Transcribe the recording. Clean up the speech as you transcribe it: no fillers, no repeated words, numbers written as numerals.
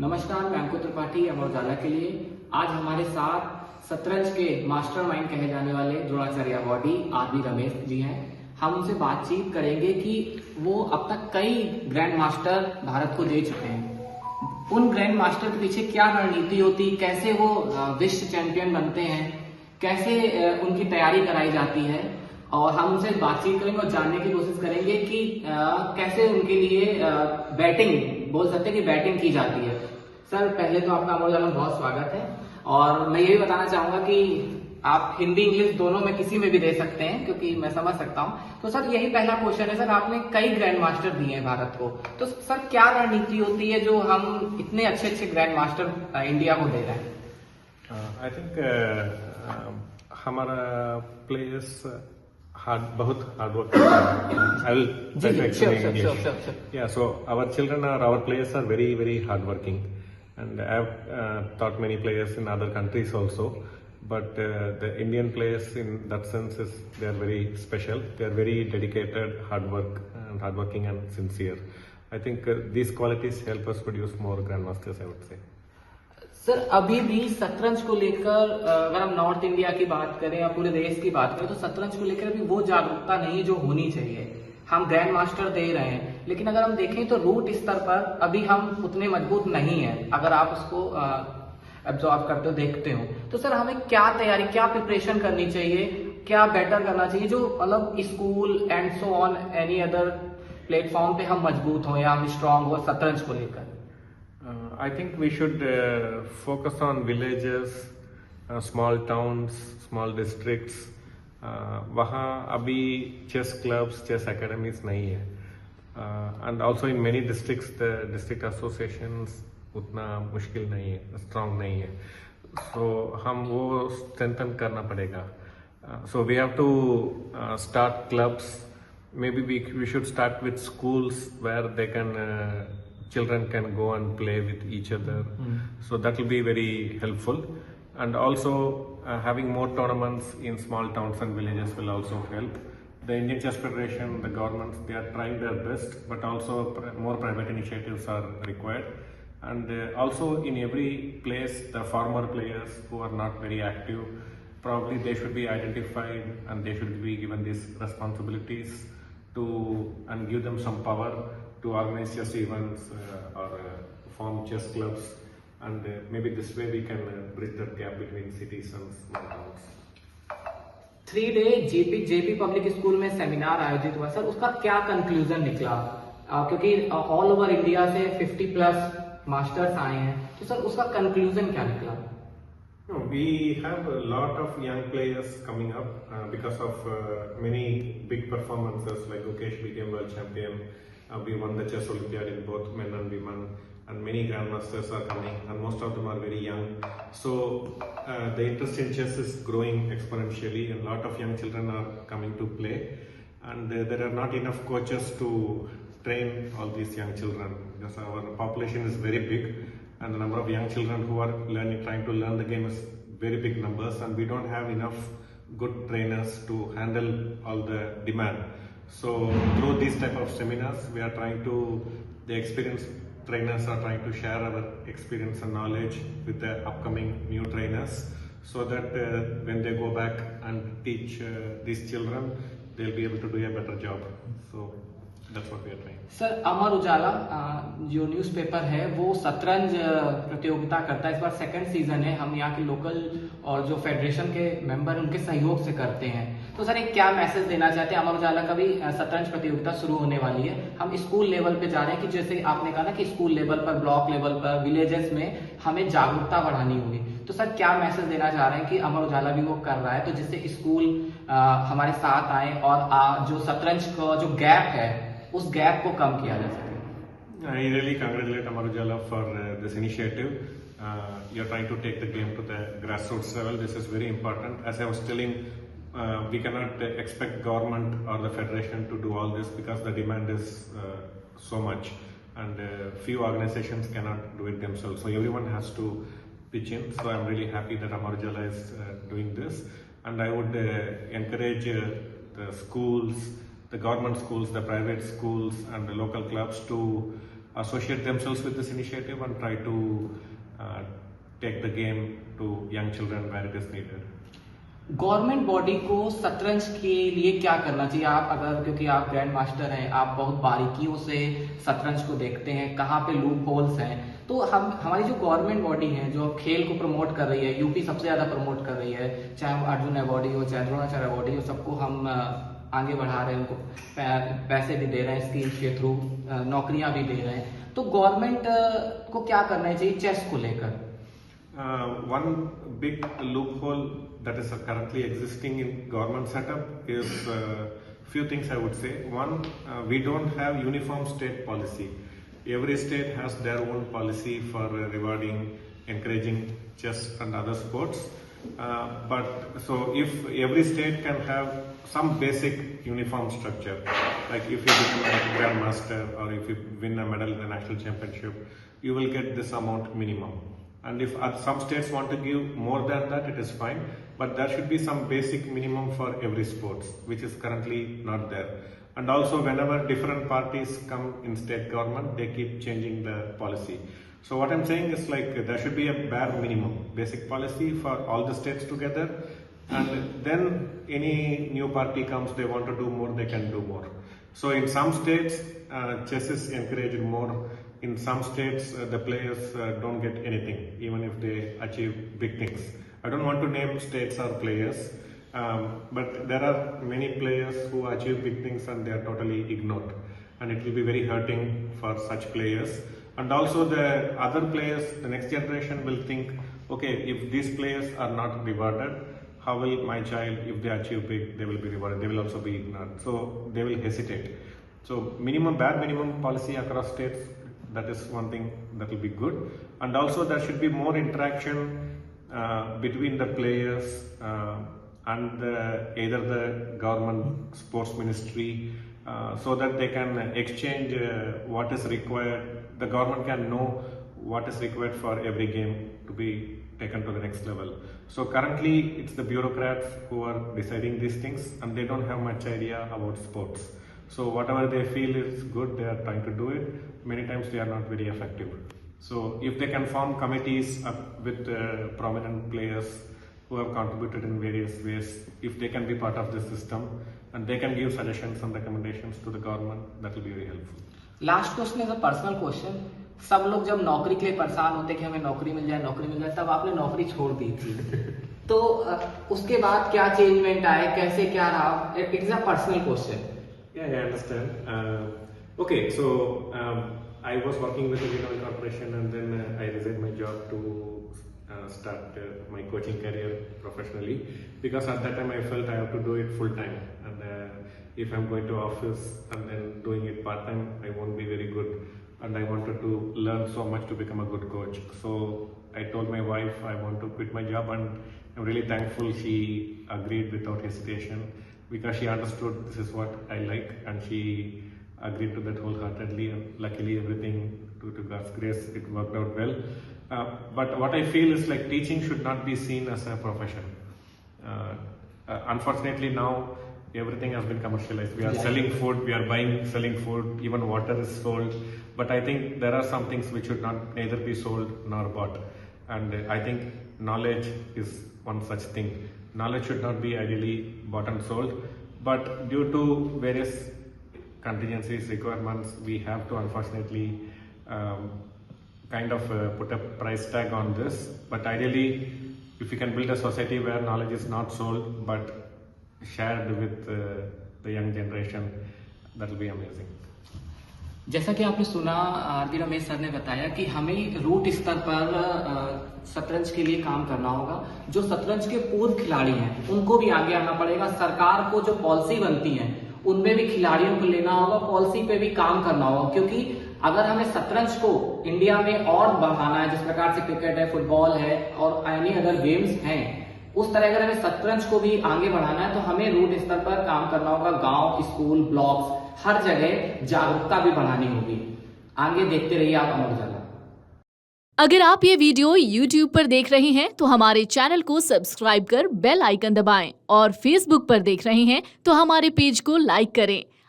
नमस्कार, मैं अंकुर त्रिपाठी अमर उजाला के लिए। आज हमारे साथ शतरंज के मास्टरमाइंड कहे जाने वाले द्रोणाचार्य अवॉर्डी आदि रमेश जी हैं। हम उनसे बातचीत करेंगे कि वो अब तक कई ग्रैंड मास्टर भारत को दे चुके हैं। उन ग्रैंड मास्टर के पीछे क्या रणनीति होती, कैसे वो विश्व चैंपियन बनते हैं, कैसे उनकी तैयारी कराई जाती है, और हम उनसे बातचीत करेंगे और जानने की कोशिश करेंगे कि कैसे उनके लिए बैटिंग बोल सकते हैं कि बैटिंग की जाती है। सर, पहले तो आपका अमर उजाला में बहुत स्वागत है, और मैं ये भी बताना चाहूंगा कि आप हिंदी इंग्लिश दोनों में किसी में भी दे सकते हैं, क्योंकि मैं समझ सकता हूं। तो सर, यही पहला क्वेश्चन है। सर, आपने कई ग्रैंड मास्टर दिए हैं भारत को, तो सर क्या रणनीति होती है जो हम इतने अच्छे अच्छे ग्रैंड मास्टर इंडिया को दे रहे हैं? आई थिंक हमारा प्लेयर्स बहुत hard work. I will try to explain in English. Sure. Yeah, so our players are very hard working, and I have taught many players in other countries also. But the Indian players, in that sense, they are very special. They are very dedicated, hardworking and sincere. I think these qualities help us produce more grandmasters, I would say. Sir, अभी भी शतरंज को लेकर अगर हम north India की बात करें या पूरे देश की बात करें, तो शतरंज को लेकर अभी वो जागरूकता नहीं है जो होनी चाहिए। हम ग्रैंड मास्टर दे रहे हैं, लेकिन अगर हम देखें तो रूट स्तर पर अभी हम उतने मजबूत नहीं है। अगर आप उसको एब्जॉर्व करते हो, देखते हो, तो सर हमें क्या तैयारी, क्या प्रिपरेशन करनी चाहिए, क्या बेटर करना चाहिए जो मतलब school and so on any other platform पे हम मजबूत हो या हम स्ट्रांग हो शतरंज को लेकर? I think we should focus on villages, small towns, small districts. वहाँ अभी chess clubs, chess academies नहीं है, and also in many districts the district associations उतना मुश्किल नहीं है, strong नहीं है. So हम वो strengthen करना पड़ेगा. So we have to start clubs. Maybe we should start with schools where they can. Children can go and play with each other, so that will be very helpful. And also having more tournaments in small towns and villages will also help. The Indian Chess Federation, the governments, they are trying their best, but also more private initiatives are required. And also in every place, the former players who are not very active, probably they should be identified and they should be given these responsibilities and give them some power to organize chess events or form chess clubs, and maybe this way we can bridge that gap between cities and small towns. 3-day JP public school में seminar आयोजित हुआ sir, उसका क्या conclusion निकला? क्योंकि all over India से 50+ masters आए हैं, तो सर उसका कंक्लूजन क्या निकला? No, we have a lot of young players coming up because of many big performances, like Gukesh became world champion. We won the chess Olympiad in both men and women, and many grandmasters are coming, and most of them are very young. So the interest in chess is growing exponentially, and a lot of young children are coming to play, and there are not enough coaches to train all these young children because our population is very big, and the number of young children who are trying to learn the game is very big numbers, and we don't have enough good trainers to handle all the demand. So through these type of seminars, the experienced trainers are trying to share our experience and knowledge with the upcoming new trainers, so that when they go back and teach these children, they'll be able to do a better job. So that's what we are trying. Sir, Amar Ujala जो newspaper है वो शतरंज प्रतियोगिता करता है। इस बार second season है। हम यहाँ के लोकल और जो फेडरेशन के मेंबर उनके सहयोग से करते हैं। तो सर, एक क्या मैसेज देना चाहते हैं? अमर उजाला का भी शतरंज प्रतियोगिता शुरू होने वाली है। हम स्कूल लेवल पे जा रहे हैं कि जैसे आपने कहा ना कि स्कूल लेवल पर, ब्लॉक लेवल पर, विलेजेस में हमें जागरूकता बढ़ानी होगी। तो सर, क्या मैसेज देना चाह रहे हैं कि अमर उजाला भी वो कर रहा है, तो जिससे स्कूल हमारे साथ आए और जो शतरंज का जो गैप है उस गैप को कम किया जा सके? I really congratulate Amar Ujala for this initiative. You're trying to take the game to the grassroots level. This is very important. As I was telling, we cannot expect government or the federation to do all this because the demand is so much, and few organizations cannot do it themselves. So everyone has to pitch in. So I'm really happy that Amar Ujala is doing this, and I would encourage the schools, the government schools, the private schools, and the local clubs to associate themselves with this initiative and try to take the game to young children where it is needed. Government body को शतरंज के लिए क्या करना चाहिए? आप अगर, क्योंकि आप ग्रैंड मास्टर हैं, आप बहुत बारीकियों से शतरंज को देखते हैं, कहाँ पे लूप होल्स हैं, तो हमारी जो गवर्नमेंट बॉडी है जो खेल को प्रमोट कर रही है, यूपी सबसे ज्यादा प्रमोट कर रही है, चाहे अर्जुन अवार्डी हो, चाहे द्रोणाचार्य अवार्डी हो, सबको हम आगे बढ़ा रहे हैं, उनको पैसे भी दे रहे हैं स्कीम्स के थ्रू, नौकरियां भी दे रहे हैं। तो गवर्नमेंट को क्या करना चाहिए चेस को लेकर? One big loophole that is currently existing in government setup is few things I would say. One, we don't have uniform state policy. Every state has their own policy for rewarding, encouraging chess and other sports. But so if every state can have some basic uniform structure, like if you become a grandmaster or if you win a medal in the national championship, you will get this amount minimum. And if some states want to give more than that, it is fine. But there should be some basic minimum for every sports, which is currently not there. And also whenever different parties come in state government, they keep changing the policy. So what I'm saying is like there should be a bare minimum basic policy for all the states together. And then any new party comes, they want to do more, they can do more. So in some states, chess is encouraged more. In some states, the players don't get anything, even if they achieve big things. I don't want to name states or players, but there are many players who achieve big things and they are totally ignored. And it will be very hurting for such players. And also the other players, the next generation will think, okay, if these players are not rewarded, how will my child, if they achieve big, they will be rewarded, they will also be ignored. So they will hesitate. So bare minimum policy across states, that is one thing that will be good. And also there should be more interaction between the players and either the government sports ministry, so that they can exchange what is required. The government can know what is required for every game to be taken to the next level. So currently it's the bureaucrats who are deciding these things and they don't have much idea about sports. So whatever they feel is good, they are trying to do it. Many times they are not very effective. So if they can form committees with prominent players who have contributed in various ways, if they can be part of the system and they can give suggestions and recommendations to the government, that will be very helpful. Last question is a personal question. सब लोग जब नौकरी के लिए परेशान होते कि हमें नौकरी मिल जाए, तब आपने नौकरी छोड़ दी थी। तो उसके बाद क्या चेंजमेंट आए, कैसे क्या रहा? It is a personal question. Yeah, I understand. Okay, so I was working with the Lucknow corporation and then I resigned my job to start my coaching career professionally, because at that time I felt I have to do it full time, and if I'm going to office and then doing it part time, I won't be very good, and I wanted to learn so much to become a good coach. So I told my wife I want to quit my job, and I'm really thankful she agreed without hesitation, because she understood this is what I like and she agreed to that wholeheartedly, and luckily everything to God's grace, it worked out well. But what I feel is like teaching should not be seen as a profession. Unfortunately now everything has been commercialized. We are selling food, we are selling food, even water is sold. But I think there are some things which should not neither be sold nor bought. And I think knowledge is one such thing. Knowledge should not be ideally bought and sold, but due to various contingencies, requirements, we have to unfortunately kind of put a price tag on this. But ideally, if we can build a society where knowledge is not sold but shared with the young generation, that will be amazing. जैसा कि आपने सुना, RB Ramesh sir ने बताया कि हमें root स्तर पर शतरंज के लिए काम करना होगा। जो शतरंज के पूर्व खिलाड़ी हैं उनको भी आगे आना पड़ेगा। सरकार को जो पॉलिसी बनती है उनमें भी खिलाड़ियों को लेना होगा, पॉलिसी पे भी काम करना होगा, क्योंकि अगर हमें शतरंज को इंडिया में और बढ़ाना है, जिस प्रकार से क्रिकेट है, फुटबॉल है और एनी अदर गेम्स हैं, उस तरह अगर हमें शतरंज को भी आगे बढ़ाना है तो हमें रूट स्तर पर काम करना होगा। गांव, स्कूल, ब्लॉक्स, हर जगह जागरूकता भी बढ़ानी होगी। आगे देखते रहिए आप अमर उजाला। अगर आप ये वीडियो YouTube पर देख रहे हैं तो हमारे चैनल को सब्सक्राइब कर बेल आइकन दबाएं, और Facebook पर देख रहे हैं तो हमारे पेज को लाइक करें।